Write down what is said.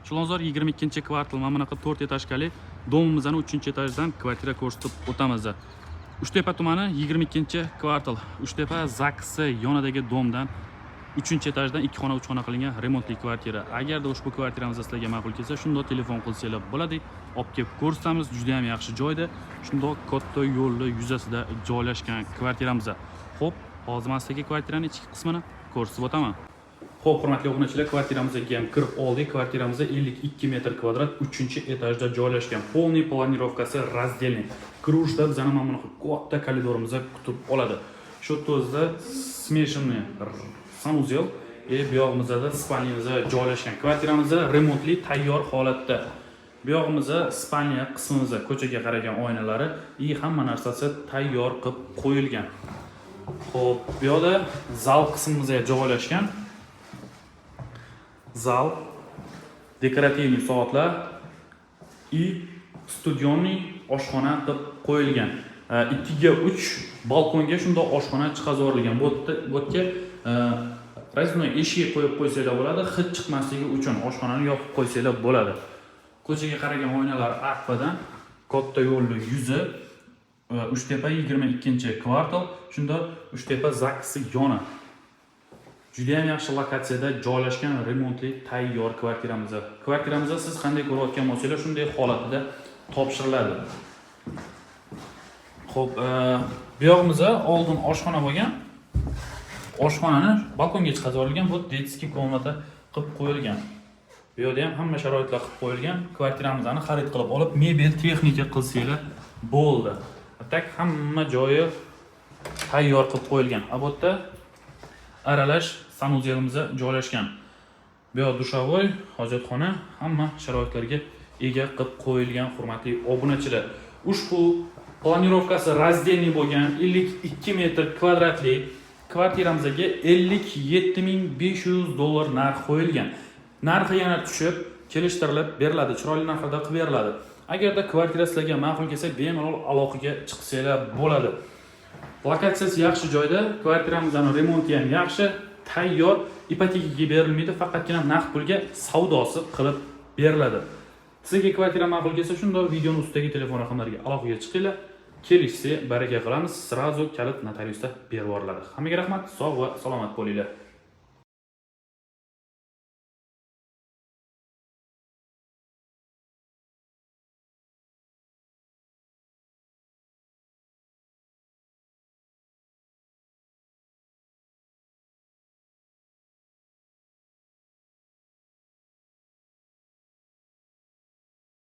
Chilonzor 22-kvartal mana bunaqa 4 etajli domimizning 3-etajdan kvartira ko'rsatib o'tamiz. Uchtepa tumani 22-kvartal. Uchtepa ZAKS yonidagi domdan 3-etajdan 2 xona 3 xona qilingan remontli kvartira. Agarda ushbu kvartiramiz sizlarga ma'qul kelsa, shundoq telefon qilsanglar bo'ladi. Olib kelib ko'rsatamiz. Juda ham yaxshi joyda, shundoq katta yo'lni yuzasida joylashgan kvartiramiz. Xo'p, hozir men sizlarga kvartiraning ichki qismini ko'rsatib o'taman. Xo'p, hurmatli obunachilar, kvartiramizga ham kirib oldik. Kvartiramiz 52 metr kvadrat, 3-etajda joylashgan. Полный planirovkasi разделный. Kirishda bizani mana bunaqa katta koridorimiz kutib oladi. Shu tozda smeshanniy sanuzel bu yog'imizda spalniyamiz joylashgan. Kvartiramiz remontli tayyor holatda. Bu yog'imizda spalniya qismimizda ko'chaga qaragan oynalari hamma narsasi tayyor qilib qo'yilgan. Xo'p, bu yoqda zal qismimizga joylashgan. Zal, dekorativniy soatlar и studiyoniy oshxona deb qo'yilgan. 2 ga 3 balkonga shunday oshxona chiqazorilgan. Bu yerga raznoy eshik qo'yib qo'ysanglar bo'ladi, hid chiqmasligi uchun oshxonani yopib qo'ysanglar bo'ladi. Ko'chaga qaragan oynalar arpadan, katta yo'lning yuzi, Uchtepa 22-kvartal, shunda Uchtepa ZAKS yoni. Juda ham yaxshi lokatsiyada joylashgan remontli tayyor kvartiramiz. Kvartiramiz siz qanday ko'rayotgan bo'lsangiz, shunday holatida topshiriladi. Xo'p, bu yog'imizda oldin oshxona bo'lgan. Oshxonani balkonga chiqazorilgan, bu detskiy komnata qilib qo'yilgan. Bu yerda ham hamma sharoitlar qilib qo'yilgan. Kvartiramizni xarid qilib olib, mebel, texnika qilsanglar bo'ldi. Tak hamma joyi tayyor qilib qo'yilgan. Bu yerda aralash sanuzelimiz joylashgan. Bu yoq dushovoy, hojatxona, hamma sharoitlarga ega qilib qo'yilgan, hurmatli obunachilar. Ushbu planirovkasi razdelniy bo'lgan 52 metr kvadratli kvartiramizga $57,500 narx qo'yilgan. Narxi yana tushib, kelishtirilib beriladi, chiroyli narxda qilib beriladi. Agarda kvartira sizlarga ma'qul kelsa, bemalol aloqaga chiqsanglar bo'ladi. Lokatsiyasi yaxshi joyda, kvartiramizning remonti ham yaxshi, tayyor, ipotekaga berilmaydi, faqatgina naqd pulga savdosi qilib beriladi. Sizga kvartira ma'qul kelsa, shunday videoning ustidagi telefon raqamlariga aloqaga chiqinglar. Kelishsa, baraka qilamiz, srazu kalit notariusda berib yuboriladi. Hammaga rahmat, sog' va salomat bo'linglar.